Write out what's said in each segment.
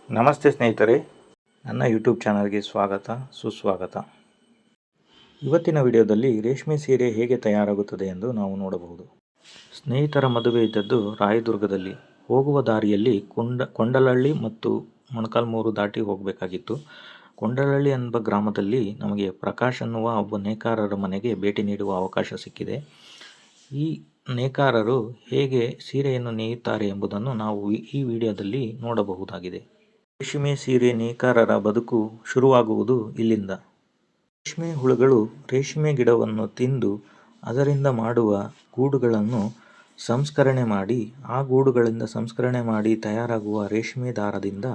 ನಮಸ್ತೆ ಸ್ನೇಹಿತರೆ, ನನ್ನ ಯೂಟ್ಯೂಬ್ ಚಾನಲ್ಗೆ ಸ್ವಾಗತ ಸುಸ್ವಾಗತ. ಇವತ್ತಿನ ವಿಡಿಯೋದಲ್ಲಿ ರೇಷ್ಮೆ ಸೀರೆ ಹೇಗೆ ತಯಾರಾಗುತ್ತದೆ ಎಂದು ನಾವು ನೋಡಬಹುದು. ಸ್ನೇಹಿತರ ಮದುವೆ ಇದ್ದದ್ದು ರಾಯದುರ್ಗದಲ್ಲಿ. ಹೋಗುವ ದಾರಿಯಲ್ಲಿ ಕೊಂಡಲಹಳ್ಳಿ ಮತ್ತು ಮೊಳಕಾಲ್ಮೂರು ದಾಟಿ ಹೋಗಬೇಕಾಗಿತ್ತು. ಕೊಂಡಲಹಳ್ಳಿ ಎಂಬ ಗ್ರಾಮದಲ್ಲಿ ನಮಗೆ ಪ್ರಕಾಶ್ ಅನ್ನುವ ಒಬ್ಬ ನೇಕಾರರ ಮನೆಗೆ ಭೇಟಿ ನೀಡುವ ಅವಕಾಶ ಸಿಕ್ಕಿದೆ. ಈ ನೇಕಾರರು ಹೇಗೆ ಸೀರೆಯನ್ನು ನೇಯುತ್ತಾರೆ ಎಂಬುದನ್ನು ನಾವು ಈ ವಿಡಿಯೋದಲ್ಲಿ ನೋಡಬಹುದಾಗಿದೆ. ರೇಷ್ಮೆ ಸೀರೆ ನೇಕಾರರ ಬದುಕು ಶುರುವಾಗುವುದು ಇಲ್ಲಿಂದ. ರೇಷ್ಮೆ ಹುಳುಗಳು ರೇಷ್ಮೆ ಗಿಡವನ್ನು ತಿಂದು ಅದರಿಂದ ಮಾಡುವ ಗೂಡುಗಳನ್ನು ಸಂಸ್ಕರಣೆ ಮಾಡಿ, ಆ ಗೂಡುಗಳಿಂದ ಸಂಸ್ಕರಣೆ ಮಾಡಿ ತಯಾರಾಗುವ ರೇಷ್ಮೆ ದಾರದಿಂದ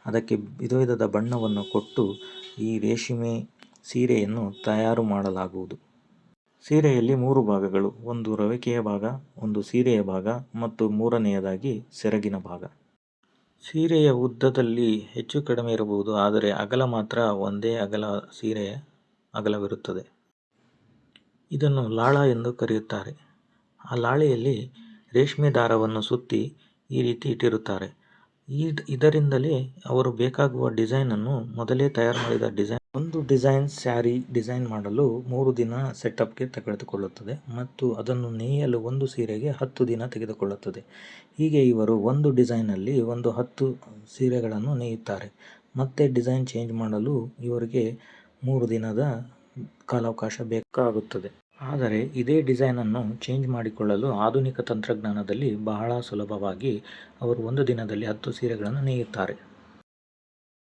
ಅದಕ್ಕೆ ವಿಧ ವಿಧದ ಬಣ್ಣವನ್ನು ಕೊಟ್ಟು ಈ ರೇಷ್ಮೆ ಸೀರೆಯನ್ನು ತಯಾರು ಮಾಡಲಾಗುವುದು. ಸೀರೆಯಲ್ಲಿ 3 ಭಾಗಗಳು: ಒಂದು ರವಿಕೆಯ ಭಾಗ, ಒಂದು ಸೀರೆಯ ಭಾಗ ಮತ್ತು ಮೂರನೆಯದಾಗಿ ಸೆರಗಿನ ಭಾಗ. ಸೀರೆಯ ಉದ್ದದಲ್ಲಿ ಹೆಚ್ಚು ಕಡಿಮೆ ಇರಬಹುದು, ಆದರೆ ಅಗಲ ಮಾತ್ರ ಒಂದೇ ಸೀರೆಯ ಅಗಲವಿರುತ್ತದೆ. ಇದನ್ನು ಲಾಳ ಎಂದು ಕರೆಯುತ್ತಾರೆ. ಆ ಲಾಳೆಯಲ್ಲಿ ರೇಷ್ಮೆ ದಾರವನ್ನು ಸುತ್ತಿ ಈ ರೀತಿ ಇಟ್ಟಿರುತ್ತಾರೆ. ಇದರಿಂದಲೇ ಅವರು ಬೇಕಾಗುವ ಡಿಸೈನನ್ನು ಮೊದಲೇ ತಯಾರು ಮಾಡಿದ ಒಂದು ಸ್ಯಾರಿ ಡಿಸೈನ್ ಮಾಡಲು 3 ದಿನ ಸೆಟಪ್ಗೆ ತೆಗೆದುಕೊಳ್ಳುತ್ತದೆ ಮತ್ತು ಅದನ್ನು ನೇಯಲು ಒಂದು ಸೀರೆಗೆ 10 ದಿನ ತೆಗೆದುಕೊಳ್ಳುತ್ತದೆ. ಹೀಗೆ ಇವರು ಒಂದು ಡಿಸೈನಲ್ಲಿ 10 ಸೀರೆಗಳನ್ನು ನೇಯುತ್ತಾರೆ. ಮತ್ತೆ ಡಿಸೈನ್ ಚೇಂಜ್ ಮಾಡಲು ಇವರಿಗೆ 3 ದಿನದ ಕಾಲಾವಕಾಶ ಬೇಕಾಗುತ್ತದೆ. ಆದರೆ ಇದೇ ಡಿಸೈನನ್ನು ಚೇಂಜ್ ಮಾಡಿಕೊಳ್ಳಲು ಆಧುನಿಕ ತಂತ್ರಜ್ಞಾನದಲ್ಲಿ ಬಹಳ ಸುಲಭವಾಗಿ ಅವರು ಒಂದು ದಿನದಲ್ಲಿ 10 ಸೀರೆಗಳನ್ನು ನೇಯುತ್ತಾರೆ.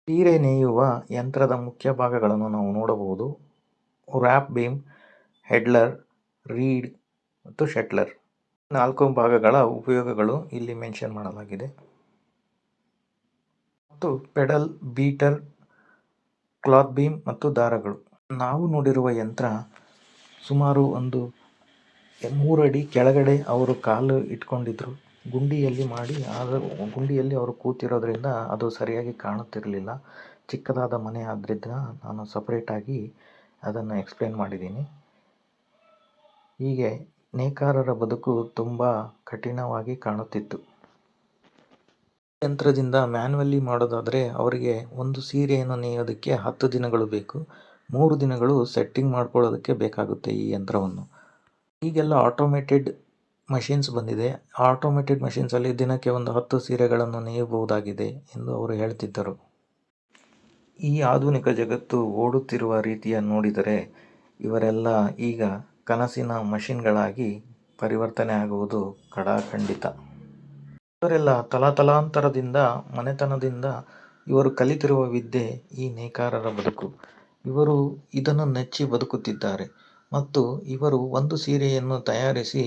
ಸೀರೆ ನೇಯುವ ಯಂತ್ರದ ಮುಖ್ಯ ಭಾಗಗಳನ್ನು ನಾವು ನೋಡಬಹುದು: ರ್ಯಾಪ್ ಬೀಮ್, ಹೆಡ್ಲರ್, ರೀಡ್ ಮತ್ತು ಶಟ್ಲರ್. 4 ಭಾಗಗಳ ಉಪಯೋಗಗಳು ಇಲ್ಲಿ ಮೆನ್ಷನ್ ಮಾಡಲಾಗಿದೆ. ಮತ್ತು ಪೆಡಲ್, ಬೀಟರ್, ಕ್ಲಾತ್ ಬೀಮ್ ಮತ್ತು ದಾರಗಳು. ನಾವು ನೋಡಿರುವ ಯಂತ್ರ ಸುಮಾರು ಒಂದು 3 ಅಡಿ ಕೆಳಗಡೆ ಅವರು ಕಾಲು ಇಟ್ಕೊಂಡಿದ್ರು. ಗುಂಡಿಯಲ್ಲಿ ಮಾಡಿ, ಗುಂಡಿಯಲ್ಲಿ ಅವರು ಕೂತಿರೋದ್ರಿಂದ ಅದು ಸರಿಯಾಗಿ ಕಾಣುತ್ತಿರಲಿಲ್ಲ. ಚಿಕ್ಕದಾದ ಮನೆ ಆದ್ದರಿಂದ ನಾನು ಸಪರೇಟಾಗಿ ಅದನ್ನು ಎಕ್ಸ್ಪ್ಲೇನ್ ಮಾಡಿದ್ದೀನಿ. ಹೀಗೆ ನೇಕಾರರ ಬದುಕು ತುಂಬ ಕಠಿಣವಾಗಿ ಕಾಣುತ್ತಿತ್ತು. ಯಂತ್ರದಿಂದ ಮ್ಯಾನ್ಯುವಲಿ ಮಾಡೋದಾದರೆ ಅವರಿಗೆ ಒಂದು ಸೀರೆಯನ್ನು ನೇಯೋದಕ್ಕೆ 10 ದಿನಗಳು ಬೇಕು. 3 ದಿನಗಳು ಸೆಟ್ಟಿಂಗ್ ಮಾಡ್ಕೊಳ್ಳೋದಕ್ಕೆ ಬೇಕಾಗುತ್ತೆ ಈ ಯಂತ್ರವನ್ನು. ಈಗೆಲ್ಲ ಆಟೋಮೇಟೆಡ್ ಮಷಿನ್ಸ್ ಬಂದಿದೆ. ಆಟೋಮೇಟೆಡ್ ಮಷಿನ್ಸಲ್ಲಿ ದಿನಕ್ಕೆ ಒಂದು 10 ಸೀರೆಗಳನ್ನು ನೇಯಬಹುದಾಗಿದೆ ಎಂದು ಅವರು ಹೇಳ್ತಿದ್ದರು. ಈ ಆಧುನಿಕ ಜಗತ್ತು ಓಡುತ್ತಿರುವ ರೀತಿಯ ನೋಡಿದರೆ ಇವರೆಲ್ಲ ಈಗ ಕನಸಿನ ಮಷಿನ್ಗಳಾಗಿ ಪರಿವರ್ತನೆ ಆಗುವುದು ಖಡಾಖಂಡಿತ. ಇವರೆಲ್ಲ ತಲಾಂತರದಿಂದ ಮನೆತನದಿಂದ ಇವರು ಕಲಿತಿರುವ ವಿದ್ಯೆ ಈ ನೇಕಾರರ ಬದುಕು. ಇವರು ಇದನ್ನು ನೆಚ್ಚಿ ಬದುಕುತ್ತಿದ್ದಾರೆ ಮತ್ತು ಇವರು ಒಂದು ಸೀರೆಯನ್ನು ತಯಾರಿಸಿ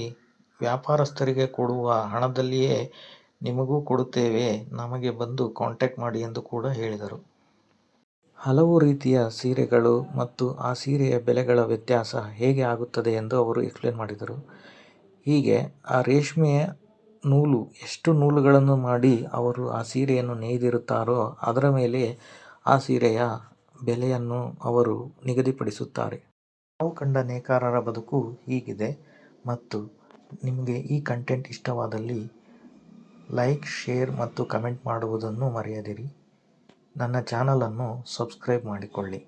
ವ್ಯಾಪಾರಸ್ಥರಿಗೆ ಕೊಡುವ ಹಣದಲ್ಲಿಯೇ ನಿಮಗೂ ಕೊಡುತ್ತೇವೆ, ನಮಗೆ ಬಂದು ಕಾಂಟ್ಯಾಕ್ಟ್ ಮಾಡಿ ಎಂದು ಕೂಡ ಹೇಳಿದರು. ಹಲವು ರೀತಿಯ ಸೀರೆಗಳು ಮತ್ತು ಆ ಸೀರೆಯ ಬೆಲೆಗಳ ವ್ಯತ್ಯಾಸ ಹೇಗೆ ಆಗುತ್ತದೆ ಎಂದು ಅವರು ಎಕ್ಸ್ಪ್ಲೇನ್ ಮಾಡಿದರು. ಹೀಗೆ ಆ ರೇಷ್ಮೆಯ ನೂಲು ಎಷ್ಟು ನೂಲುಗಳನ್ನು ಮಾಡಿ ಅವರು ಆ ಸೀರೆಯನ್ನು ನೇಯ್ದಿರುತ್ತಾರೋ ಅದರ ಮೇಲೆ ಆ ಸೀರೆಯ ಬೆಲೆಯನ್ನು ಅವರು ನಿಗದಿಪಡಿಸುತ್ತಾರೆ. ನಾವು ಕಂಡ ನೇಕಾರರ ಬದುಕು ಹೀಗಿದೆ. ಮತ್ತು ನಿಮಗೆ ಈ ಕಂಟೆಂಟ್ ಇಷ್ಟವಾದಲ್ಲಿ ಲೈಕ್, ಶೇರ್ ಮತ್ತು ಕಮೆಂಟ್ ಮಾಡುವುದನ್ನು ಮರೆಯದಿರಿ. ನನ್ನ ಚಾನಲನ್ನು ಸಬ್ಸ್ಕ್ರೈಬ್ ಮಾಡಿಕೊಳ್ಳಿ.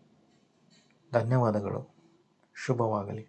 ಧನ್ಯವಾದಗಳು. ಶುಭವಾಗಲಿ.